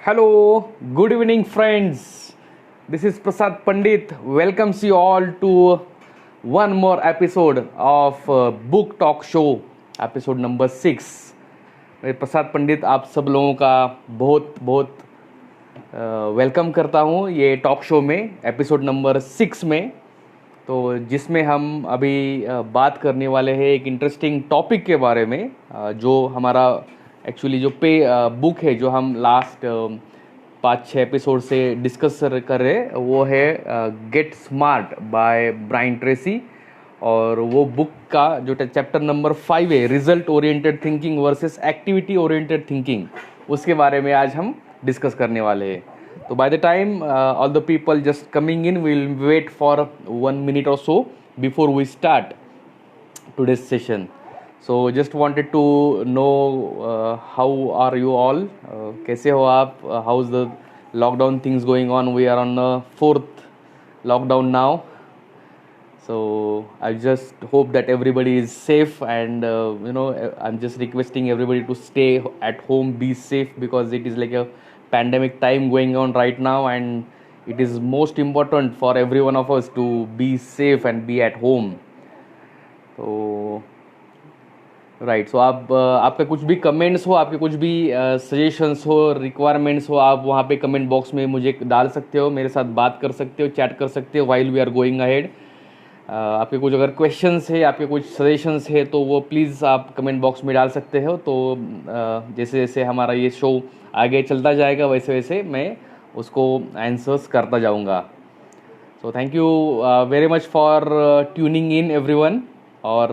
Hello, good evening, friends. This is Prasad Pandit. Welcomes you all to one more episode of Book Talk Show, episode number 6. मैं प्रसाद पंडित आप सब लोगों का बहुत बहुत वेलकम करता हूँ ये टॉक शो में एपिसोड नंबर 6 में। तो जिसमें हम अभी बात करने वाले हैं एक इंटरेस्टिंग टॉपिक के बारे में, जो हमारा एक्चुअली जो बुक है जो हम लास्ट 5-6 एपिसोड से डिस्कस कर रहे हैं वो है get smart by Brian Tracy. और वो बुक का जो चैप्टर नंबर 5 है result oriented thinking versus activity oriented thinking, उसके बारे में आज हम डिस्कस करने वाले हैं। तो by the time all the people just coming in, will wait for 1 minute और so before we start today's session. So just wanted to know how are you all? कैसे हो आप? How's the lockdown things going on? We are on the 4th lockdown now. So I just hope that everybody is safe and I'm just requesting everybody to stay at home, be safe, because it is like a pandemic time going on right now and it is most important for every one of us to be safe and be at home. तो right, सो आप आपका कुछ भी comments हो, आपके कुछ भी suggestions हो, रिक्वायरमेंट्स हो, आप वहाँ पे कमेंट बॉक्स में मुझे डाल सकते हो, मेरे साथ बात कर सकते हो, चैट कर सकते हो while we are going ahead. आपके कुछ अगर क्वेश्चंस है, आपके कुछ सजेशंस है तो वो प्लीज़ आप कमेंट बॉक्स में डाल सकते हो। तो जैसे जैसे हमारा ये शो आगे चलता जाएगा वैसे वैसे मैं उसको आंसर्स करता जाऊँगा। So thank you very much for tuning in everyone. और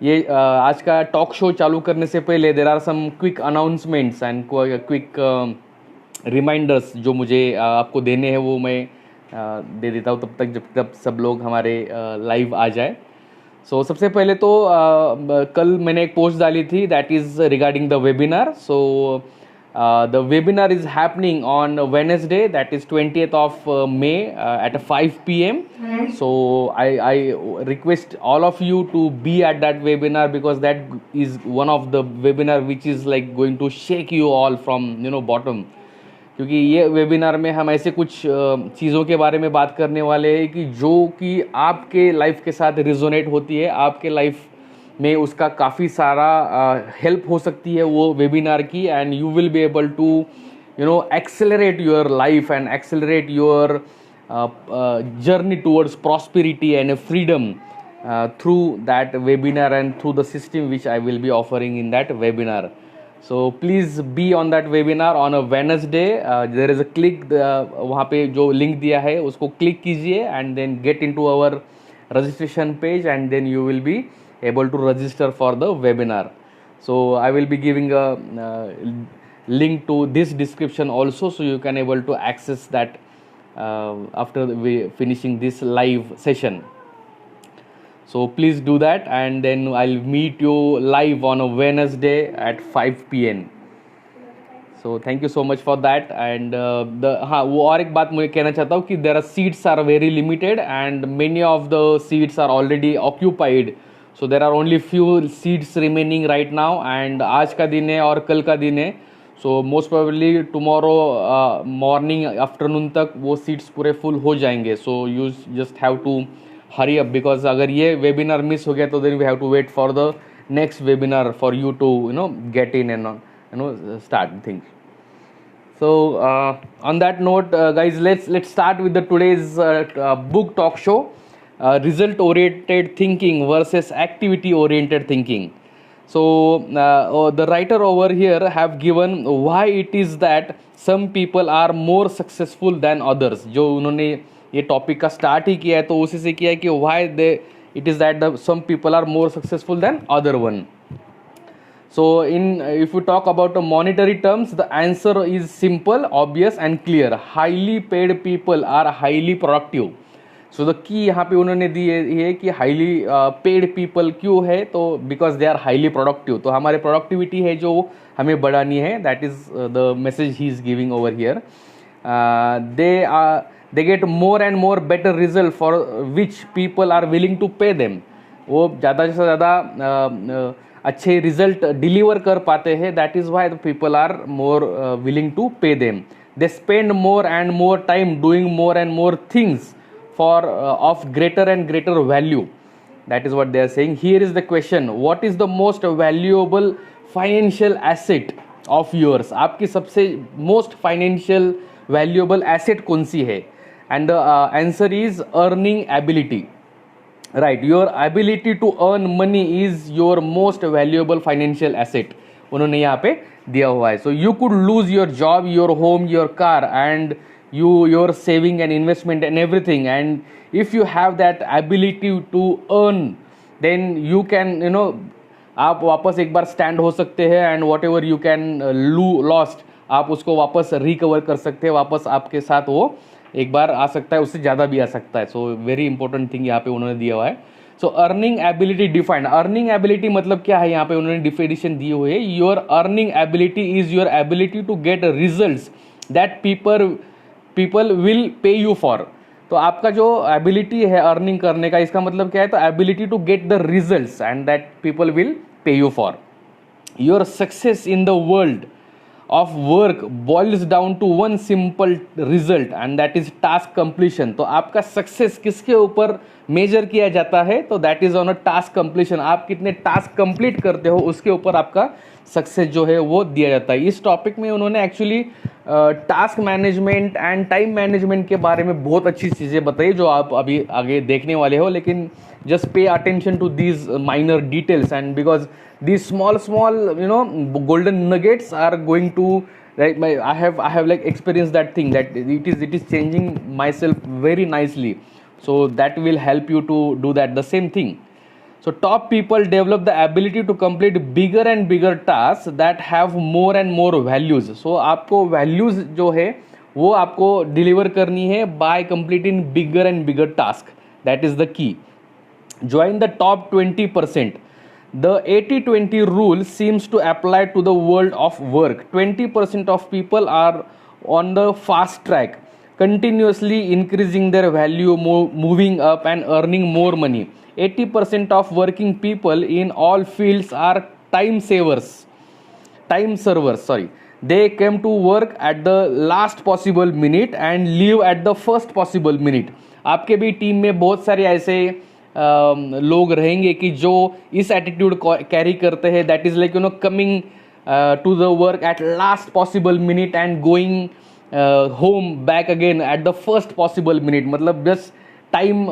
ये आज का टॉक शो चालू करने से पहले there are some quick announcements and quick reminders जो मुझे आपको देने हैं, वो मैं दे देता हूँ तब तक जब सब लोग हमारे लाइव आ जाए। सो सबसे पहले तो कल मैंने एक पोस्ट डाली थी that is regarding the webinar. So the webinar is happening on Wednesday, that is 20th of May at 5 p.m. So I request all of you to be at that webinar, because that is one of the webinar which is like going to shake you all from bottom. क्योंकि ये webinar में हम ऐसे कुछ चीज़ों के बारे में बात करने वाले हैं कि जो कि आपके लाइफ के साथ रिजोनेट होती है, आपके लाइफ में उसका काफ़ी सारा हेल्प हो सकती है वो वेबिनार की, and you will be able to accelerate your life and accelerate your journey towards prosperity and freedom through that webinar and through the system which I will be offering in that webinar. So please be on that webinar on a Wednesday. There is a click, वहाँ पे जो link दिया है उसको click कीजिए and then get in to our registration page and then you will B able to register for the webinar. So I will be giving a link to this description also, so you can able to access that after we finishing this live session. So please do that and then I'll meet you live on a Wednesday at 5 p.m. So thank you so much for that. And वो और एक बात मुझे कहना चाहता हूँ कि there are seats are very limited and many of the seats are already occupied. So there are only few seats remaining right now and आज का दिन है और कल का दिन है. So most probably tomorrow morning afternoon तक वो seats पूरे full हो जाएंगे. So you just have to hurry up, because अगर ये webinar miss हो गया तो then we have to wait for the next webinar for you to get in and start things. So on that note, guys, let's start with the today's book talk show. Result oriented thinking versus activity oriented thinking. So the writer over here have given why it is that some people are more successful than others. जो उन्होंने ये topic का start ही किया है तो उसी से किया है कि why it is that some people are more successful than other one. So if we talk about the monetary terms, the answer is simple, obvious and clear. Highly paid people are highly productive. So the की यहाँ पे उन्होंने दी है कि highly paid people क्यों है, तो because they are highly productive. तो हमारे प्रोडक्टिविटी है जो हमें बढ़ानी है, that is the message he is giving over here. They get more and more better result for which people are willing to pay them. वो ज़्यादा से ज़्यादा अच्छे रिजल्ट डिलीवर कर पाते हैं, that is why the people are more willing to pay them. They spend more and more time doing more and more things for of greater and greater value. That is what they are saying. Here is the question, what is the most valuable financial asset of yours? आपकी सबसे most financial valuable asset कौन सी है? And the answer is earning ability. Right, your ability to earn money is your most valuable financial asset. उन्होंने यहाँ पे दिया हुआ है. So you could lose your job, your home, your car, and your saving and investment and everything, and if you have that ability to earn, then you can आप वापस एक बार stand हो सकते हैं, and what ever you can lost आप उसको वापस recover कर सकते हैं, वापस आपके साथ वो एक बार आ सकता है, उससे ज़्यादा भी आ सकता है. सो वेरी इंपॉर्टेंट थिंग यहाँ पे उन्होंने दिया हुआ है. So earning ability defined. Earning ability मतलब क्या है, यहाँ पे उन्होंने डिफिनेशन दी हुई है. Your earning ability is your ability to get results that people will pay you for. तो आपका जो एबिलिटी है अर्निंग करने का, इसका मतलब क्या है, तो ability to get the results and that people will pay you for. Your success in the world of work boils down to one simple result and that is task completion. तो आपका success किसके ऊपर major किया जाता है, तो that is on a task completion. आप कितने टास्क कंप्लीट करते हो उसके ऊपर आपका सक्सेस जो है वो दिया जाता है. इस टॉपिक में उन्होंने actually task management and time management के बारे में बहुत अच्छी चीज़ें बताई जो आप अभी आगे देखने वाले हो. लेकिन just pay attention to these minor details, and because these small golden nuggets are going to, like, I have like experienced that thing, that it is changing myself very nicely. So that will help you to do that the same thing. So top people develop the ability to complete bigger and bigger tasks that have more and more values. So आपको values जो है वो आपको deliver करनी है by completing bigger and bigger task. That is the key. Join the top 20%. The 80-20 rule seems to apply to the world of work. 20% of people are on the fast track, continuously increasing their value, moving up and earning more money. 80% of working people in all fields are time servers. They come to work at the last possible minute and leave at the first possible minute. आपके भी team में बहुत सारे ऐसे लोग रहेंगे कि जो इस एटीट्यूड कैरी करते हैं, that is like coming to the work at last possible minute and going home back again at the first possible minute. मतलब जस्ट टाइम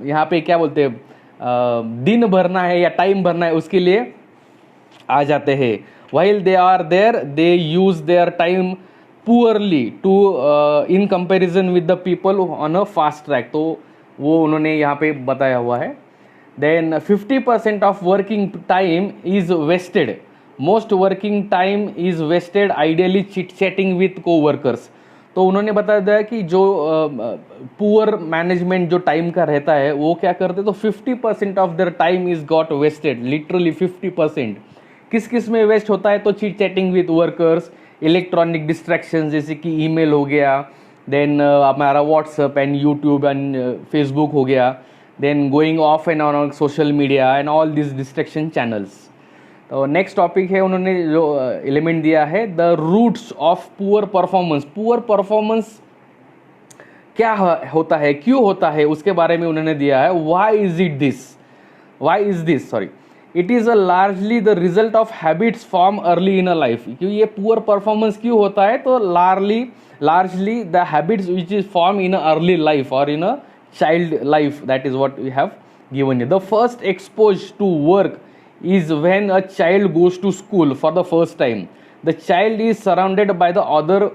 यहाँ पे क्या बोलते हैं, दिन भरना है या टाइम भरना है उसके लिए आ जाते हैं. while they are there they use their time poorly to in comparison with the people on a fast track. तो वो उन्होंने यहाँ पे बताया हुआ है. Then 50% of working time is wasted. Most working time is wasted ideally chit-chatting with co-workers. तो उन्होंने बताया दिया कि जो पुअर मैनेजमेंट जो टाइम का रहता है वो क्या करते, तो 50% of their time is got wasted. Literally 50%. किस किस में वेस्ट होता है, तो chit chatting with workers, electronic distraction जैसे कि ईमेल हो गया, देन हमारा WhatsApp and YouTube and Facebook हो गया, then going off and on social media and all this distraction channels. तो नेक्स्ट टॉपिक है, उन्होंने जो एलिमेंट दिया है, the roots of poor performance. Poor performance क्या होता है, क्यों होता है, उसके बारे में उन्होंने दिया है. Why is this sorry it is a largely the result of habits form early in a life. क्योंकि ये पुअर परफॉर्मेंस क्यों होता है, तो largely the habits which is formed in a early life or in a child life. That is what we have given you. The first exposure to work is when a child goes to school for the first time. The child is surrounded by the other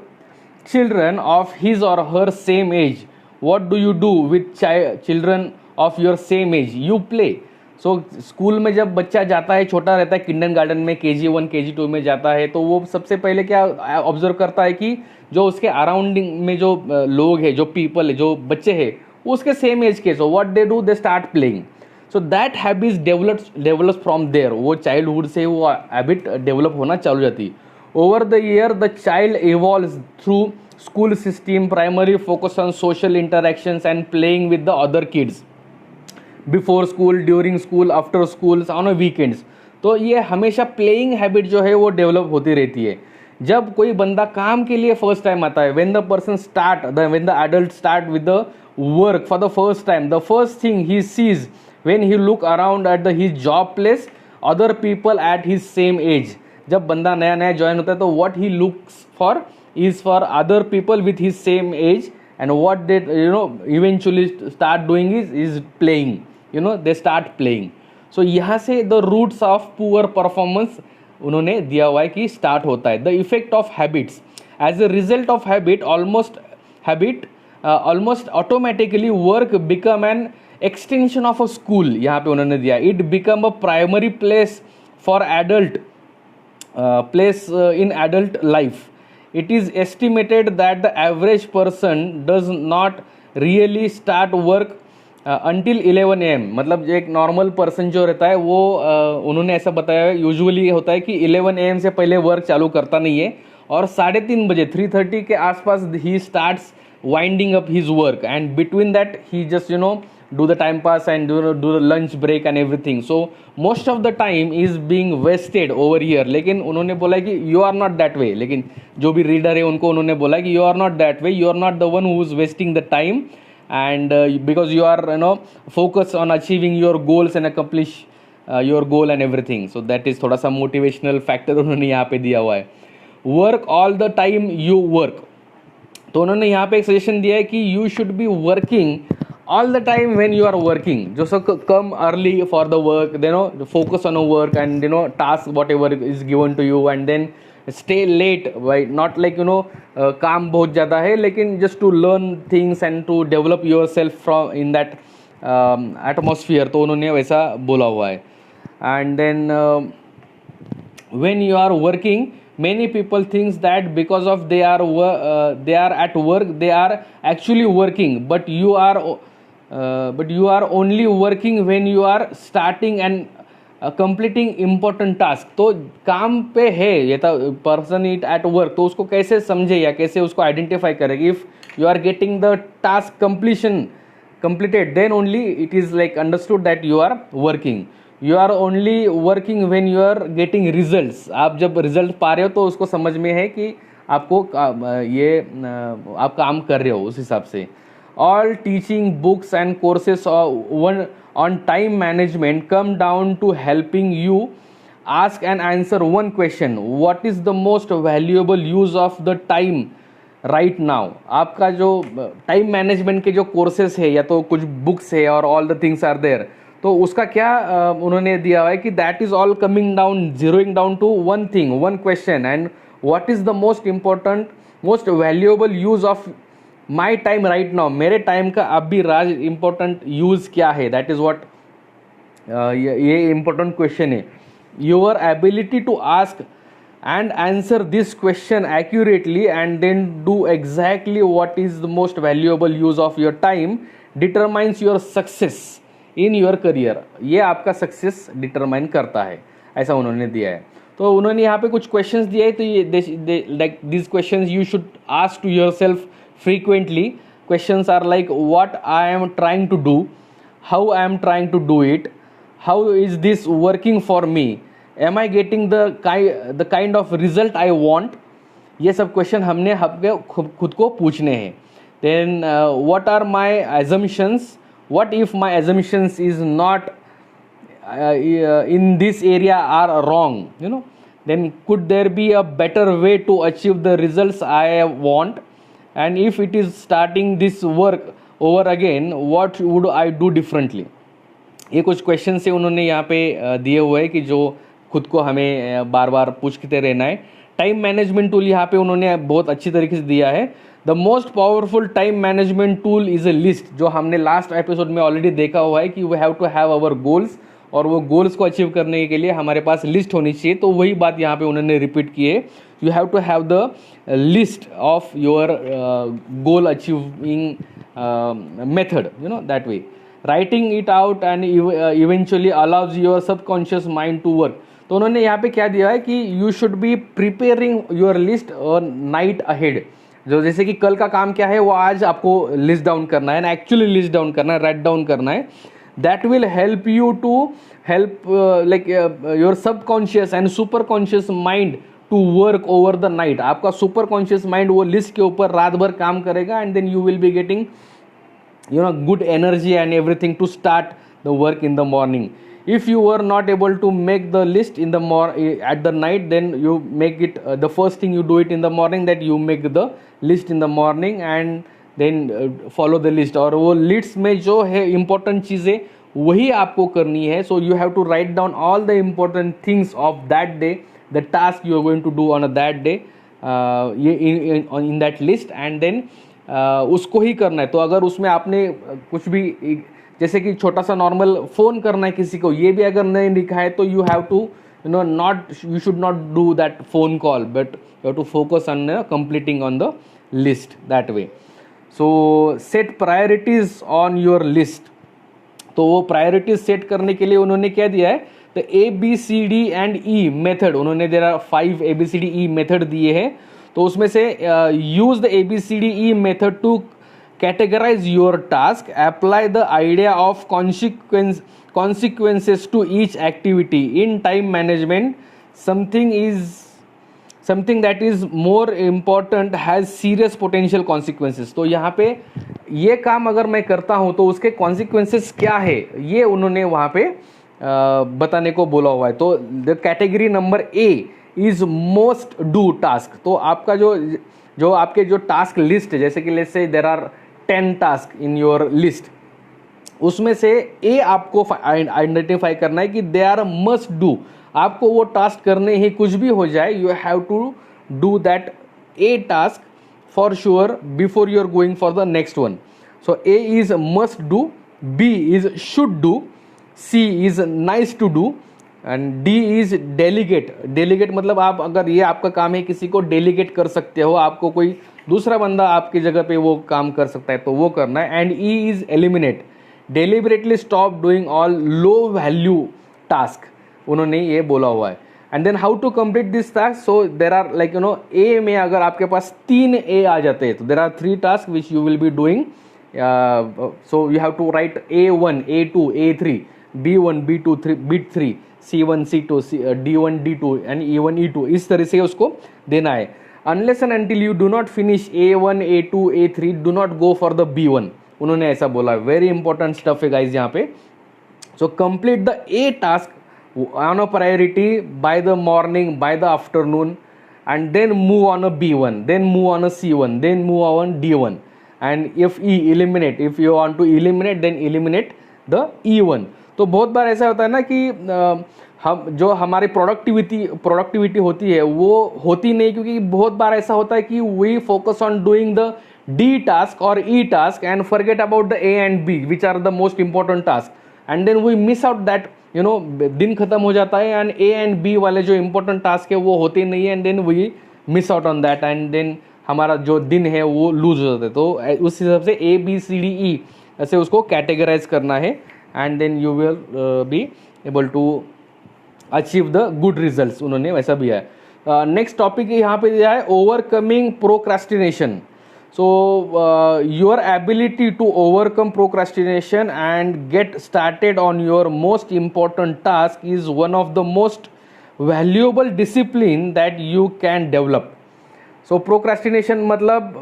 children of his or her same age. What do you do with children of your same age? You play. So school में जब बच्चा जाता है, छोटा रहता है, Kinder garden में KG1 KG2 में जाता है, तो वो सबसे पहले क्या ऑब्जर्व करता है कि जो उसके अराउंडिंग में जो लोग हैं, जो पीपल है, जो बच्चे हैं, वो उसके सेम एज के. So what they do, they start playing. So that habit develops from there. वो चाइल्डहुड से वो हैबिट डेवलप होना चालू जाती. Over the year the child evolves through school system, primary focus on social interactions and playing with the other kids. Before school, during school, after schools, on a weekends. तो ये हमेशा playing habit जो है वो develop होती रहती है. जब कोई बंदा काम के लिए फर्स्ट टाइम आता है, when the person start when the adult start with the work for the first time, the first thing he sees when he look around at the his job place, other people at his same age. जब बंदा नया नया join होता है तो what he looks for is for other people with his same age, and what they eventually start doing is playing. They start playing. So यहाँ से the roots of poor performance उन्होंने दिया हुआ है कि स्टार्ट होता है. The effect of habits, as a result of habit almost automatically work become an extension of a school. यहाँ पे उन्होंने दिया it become a primary place for adult place in adult life. It is estimated that the average person does not really start work until 11 AM. मतलब एक normal person जो रहता है वो उन्होंने ऐसा बताया है, यूजुअली होता है कि 11 AM से पहले वर्क चालू करता नहीं है, और 3:30 बजे 3:30 के आसपास he starts winding up his work, and between that he just do the time pass and do the lunch break and everything. So most of the time is being wasted over here. लेकिन उन्होंने बोला कि you are not that way. लेकिन जो भी reader है उनको उन्होंने बोला कि you are not that way, you are not the one who is wasting the time, and because you are focus on achieving your goals and accomplish your goal and everything. So that is थोड़ा सा motivational factor उन्होंने यहाँ पे दिया हुआ है. Work all the time you work. तो उन्होंने यहाँ पे एक सजेशन दिया है कि you should be working all the time when you are working. Just come early for the work, focus on a work and task whatever is given to you, and then stay late. Right? Not like काम बहुत ज़्यादा है, लेकिन just to learn things and to develop yourself from in that atmosphere. तो उन्होंने वैसा बोला हुआ है. And then when you are working, many people thinks that because of they are at work, they are actually working, but you are only working when you are starting and completing important task. तो काम पे है ये तो person it at work, तो उसको कैसे समझे या कैसे उसको आइडेंटिफाई करेगी. If you are getting the task completed, then only it is like understood that you are working. You are only working when you are getting results. आप जब रिजल्ट पा रहे हो तो उसको समझ में है कि आपको आप काम कर रहे हो उस हिसाब से. All teaching books and courses on time management come down to helping you ask and answer one question: what is the most valuable use of the time right now? आपका जो टाइम मैनेजमेंट के जो courses है या तो कुछ books है और all the things are there, तो उसका क्या उन्होंने दिया हुआ है कि that is all coming down, zeroing down to one thing, one question, and what is the most important most valuable use of my time right now. मेरे time का अभी राज इंपॉर्टेंट यूज क्या है, दैट इज व्हाट ये important question है. Your ability to ask and answer this question accurately and then do exactly what is the most valuable use of your time determines your success in your career. ये आपका success determine करता है, ऐसा उन्होंने दिया है. तो उन्होंने यहाँ पे कुछ क्वेश्चंस दिए है, तो ये like this questions you should ask to yourself frequently. Questions are like what I am trying to do, how I am trying to do it, how is this working for me, am I getting the kind of result I want. ये सब question हमने खुद को पूछने हैं. Then what are my assumptions, what if my assumptions is not in this area are wrong, then could there be a better way to achieve the results I want, and if it is starting this work over again, what would I do differently. ये कुछ question से उन्होंने यहाँ पे दिए हुए हैं कि जो खुद को हमें बार बार पूछते रहना है. टाइम मैनेजमेंट टूल यहाँ पे उन्होंने बहुत अच्छी तरीके से दिया है. The most powerful time management tool is a list, जो हमने लास्ट एपिसोड में ऑलरेडी देखा हुआ है कि we have to have our goals, और वो गोल्स को अचीव करने के लिए हमारे पास लिस्ट होनी चाहिए. तो वही बात यहाँ पे उन्होंने रिपीट की है. You have to have the list of your goal achieving method, that way. Writing it out and eventually allows your subconscious mind to work. तो उन्होंने यहाँ पे क्या दिया है कि you should be preparing your list night ahead. जो जैसे कि कल का काम क्या है वो आज आपको लिस्ट डाउन करना है ना, एक्चुअली लिस्ट डाउन करना है, राइट डाउन करना है. that will help you to help your subconscious and super conscious mind to work over the night. आपका super conscious mind वो list के ऊपर रात भर काम करेगा, and then you will be getting good energy and everything to start the work in the morning. If you were not able to make the list in the at the night, then you make it the first thing you do it in the morning, that you make the list in the morning and then follow the list. और वो list में जो है important चीज़ें वही आपको करनी है. So you have to write down all the important things of that day, the task you are going to do on that day in that list, and then उसको ही करना है. तो अगर उसमें आपने कुछ भी, जैसे कि छोटा सा नॉर्मल फ़ोन करना है किसी को, ये भी अगर नहीं लिखा है तो you have to you should not do that phone call, but you have to focus on completing on the list that way. So set priorities on your list. तो वो प्रायोरिटीज सेट करने के लिए उन्होंने क्या दिया है, तो ABCD and E मेथड. उन्होंने देर आर 5 ABCDE मेथड दिए हैं. तो उसमें से use the ABCDE method to categorize your task, apply the idea of consequences to each activity. In time management, something that is more important has serious potential consequences. तो यहाँ पे ये काम अगर मैं करता हूँ तो उसके consequences क्या है, ये उन्होंने वहाँ पे बताने को बोला हुआ है. तो the category number A is most do task. तो आपका जो आपके जो टास्क लिस्ट है, जैसे कि let's say there are 10 task in your list, उसमें से ए आपको आइडेंटिफाई करना है कि दे आर मस्ट डू. आपको वो टास्क करने ही, कुछ भी हो जाए, you have to do that A task for sure before you are going for the next one. So A is must do, B is should do, C is nice to do, and D is delegate. Delegate मतलब आप, अगर ये आपका काम है, किसी को delegate कर सकते हो, आपको कोई दूसरा बंदा आपकी जगह पे वो काम कर सकता है तो वो करना है. And E is eliminate. Deliberately stop doing all low value task, उन्होंने ये बोला हुआ है. And then how to complete this task. So there are a में अगर आपके पास 3 ए आ जाते हैं तो there are 3 task which you will be doing. So you have to write A1, A2, A3, B1, B2, B3, C1, C2, D1, D2 and E1, E2. इस तरह से उसको देना है. Unless and until you do not finish A1, A2, A3, do not go for the B1. उन्होंने ऐसा बोला. Very important stuff है गाइज यहाँ पे. So complete the A task on a priority by the morning, by the afternoon, and then move on a B1, then move on a C1, then move on D1. And if E, eliminate. If you want to eliminate, then eliminate the E1. तो बहुत बार ऐसा होता है ना कि हम जो हमारी प्रोडक्टिविटी होती है वो होती नहीं, क्योंकि बहुत बार ऐसा होता है कि we focus on doing the D task और E task and forget about the A and B which are the most important task, and then we miss out that. दिन खत्म हो जाता है एंड ए एंड बी वाले जो important task है वो होते नहीं है, and then we miss out on that, and then हमारा जो दिन है वो लूज हो जाता है. तो उस हिसाब से ABCDE ऐसे उसको कैटेगराइज करना है, and then you will be able to achieve the good results. उन्होंने वैसा भी है. नेक्स्ट टॉपिक यहाँ पे दिया है overcoming procrastination. So your ability to overcome procrastination and get started on your most important task is one of the most valuable discipline that you can develop. So procrastination मतलब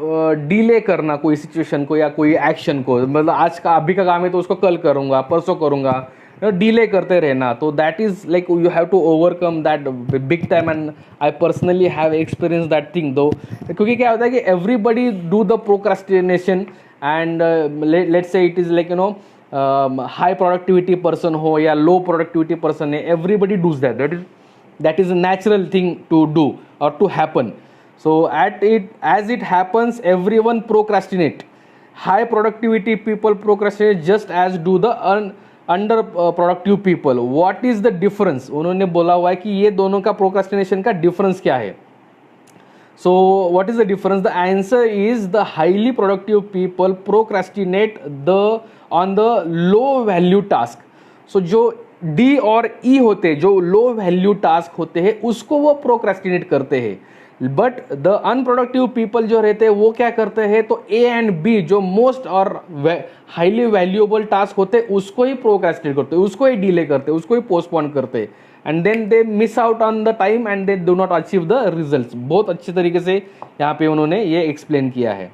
delay करना कोई situation को या कोई action को. मतलब आज का अभी का काम है तो उसको कल करूँगा, परसों करूँगा, डिले करते रहना. तो that is like you have to overcome that big time, and I personally have experience that thing. Though क्योंकि क्या होता है कि everybody do the procrastination, and let's say it is like high productivity person हो या low productivity person है, everybody does that is a natural thing to do और to happen. So as it happens, everyone procrastinate. High productivity people procrastinate just as do the under productive people. What is the difference? उन्होंने बोला हुआ है कि ये दोनों का procrastination का difference क्या है. So what is the difference? The answer is the highly productive people procrastinate on the low value task. So जो D और E होते हैं, जो लो वैल्यू टास्क होते हैं, उसको वो प्रोक्रेस्टिनेट करते हैं. बट द अनप्रोडक्टिव पीपल जो रहते हैं वो क्या करते हैं, तो ए एंड बी जो मोस्ट और हाईली वैल्यूएबल टास्क होते हैं उसको ही प्रोक्रेस्टिनेट करते हैं, उसको ही डिले करते हैं, उसको ही पोस्टपोन करते हैं, and then they miss out on the time and they do not achieve the results. बहुत अच्छे तरीके से यहाँ पे उन्होंने ये एक्सप्लेन किया है।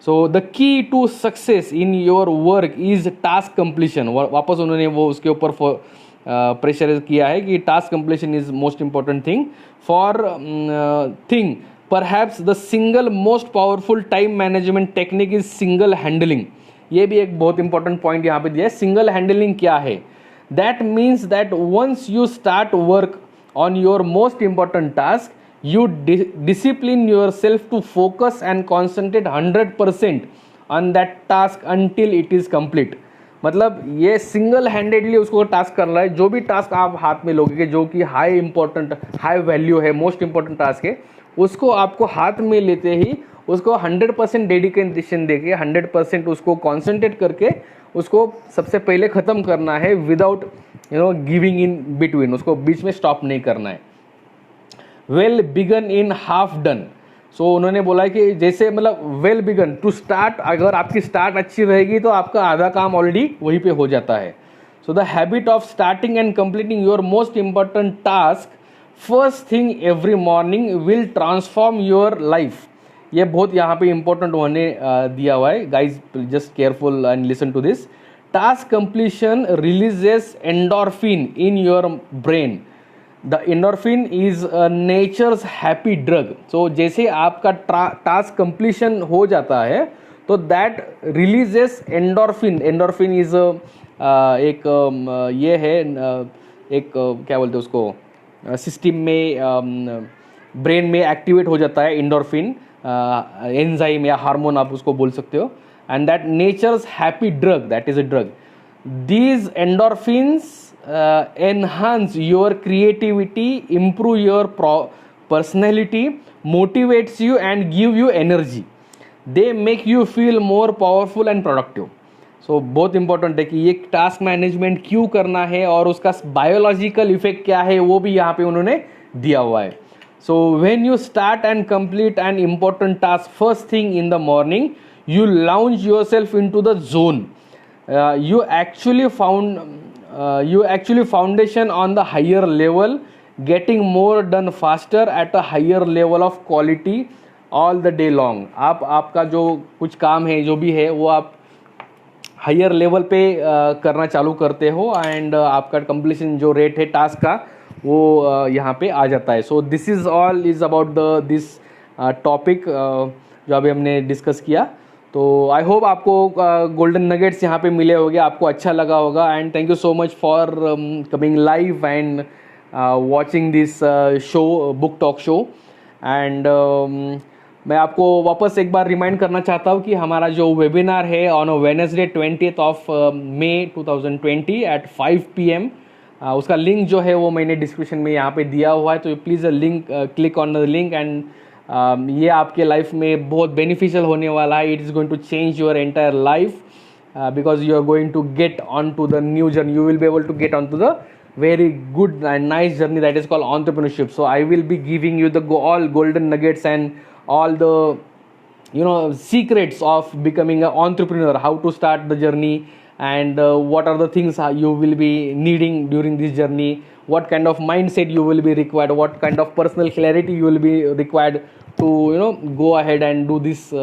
So the key to success in your work is task completion. वापस उन्होंने वो उसके ऊपर प्रेशर किया है कि task completion is most important thing for thing. Perhaps the single most powerful time management technique is single handling. ये भी एक बहुत इंपॉर्टेंट पॉइंट यहाँ पे दिया है। सिंगल हैंडलिंग क्या है? That means that once you start work on your most important task, you discipline yourself to focus and concentrate 100% on that task until it is complete। मतलब ये सिंगल हैंडेडली उसको task कर रहा है। जो भी टास्क आप हाथ में लोगे जो कि हाई इंपॉर्टेंट, हाई वैल्यू है, मोस्ट इंपॉर्टेंट टास्क है, उसको आपको हाथ में लेते ही उसको 100% डेडिकेशन देके 100% उसको कॉन्सेंट्रेट करके उसको सबसे पहले ख़त्म करना है विदाउट गिविंग इन बिटवीन। उसको बीच में स्टॉप नहीं करना है। Well begun in half done. So उन्होंने बोला कि जैसे मतलब वेल बिगन टू स्टार्ट, अगर आपकी स्टार्ट अच्छी रहेगी तो आपका आधा काम ऑलरेडी वहीं पे हो जाता है। So the habit of starting and completing your most important task first thing every morning will transform your life. ये बहुत यहाँ पे इंपॉर्टेंट होने दिया हुआ है। Guys just careful and listen to this. Task completion releases endorphin in your brain. The endorphin is nature's happy drug. So जैसे आपका टास्क कंप्लीशन हो जाता है तो that releases endorphin. Endorphin is एक ये है एक क्या बोलते हैं उसको, सिस्टम में ब्रेन में एक्टिवेट हो जाता है एंडोर्फिन, एंजाइम या हार्मोन आप उसको बोल सकते हो। And that nature's happy drug, that is a drug. These endorphins enhance your creativity, improve your personality, motivates you and give you energy. They make you feel more powerful and productive. So बहुत important है कि ये task management क्यों करना है और उसका biological effect क्या है वो भी यहाँ पे उन्होंने दिया हुआ है। So when you start and complete an important task first thing in the morning, you launch yourself into the zone. You actually foundation on the higher level, getting more done faster at a higher level of quality all the day long. आपका जो कुछ काम है जो भी है वो आप हायर लेवल पे करना चालू करते हो एंड आपका कंप्लीशन जो रेट है टास्क का वो यहाँ पे आ जाता है। So this is all is about this topic जो अभी हमने डिस्कस किया। तो आई होप आपको गोल्डन नगेट्स यहाँ पे मिले होंगे, आपको अच्छा लगा होगा। And thank you so much for coming live and watching this show, book talk show. And मैं आपको वापस एक बार रिमाइंड करना चाहता हूँ कि हमारा जो वेबिनार है on Wednesday 20th of May 2020 at 5 PM, उसका लिंक जो है वो मैंने डिस्क्रिप्शन में यहाँ पे दिया हुआ है। तो please link click on the link and ये आपके लाइफ में बहुत बेनिफिशियल होने वाला है। It is going to change your entire life because you are going to get onto the new journey. You will be able to get onto the very good and nice journey that is called entrepreneurship. So I will be giving you the all golden nuggets and all the secrets of becoming an entrepreneur, how to start the journey, and what are the things you will be needing during this journey, what kind of mindset you will be required, what kind of personal clarity you will be required to go ahead and do this,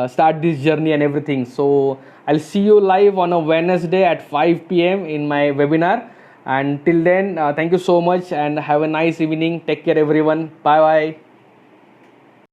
start this journey and everything. So I'll see you live on a Wednesday at 5 PM in my webinar. And till then, thank you so much and have a nice evening. Take care everyone. Bye bye.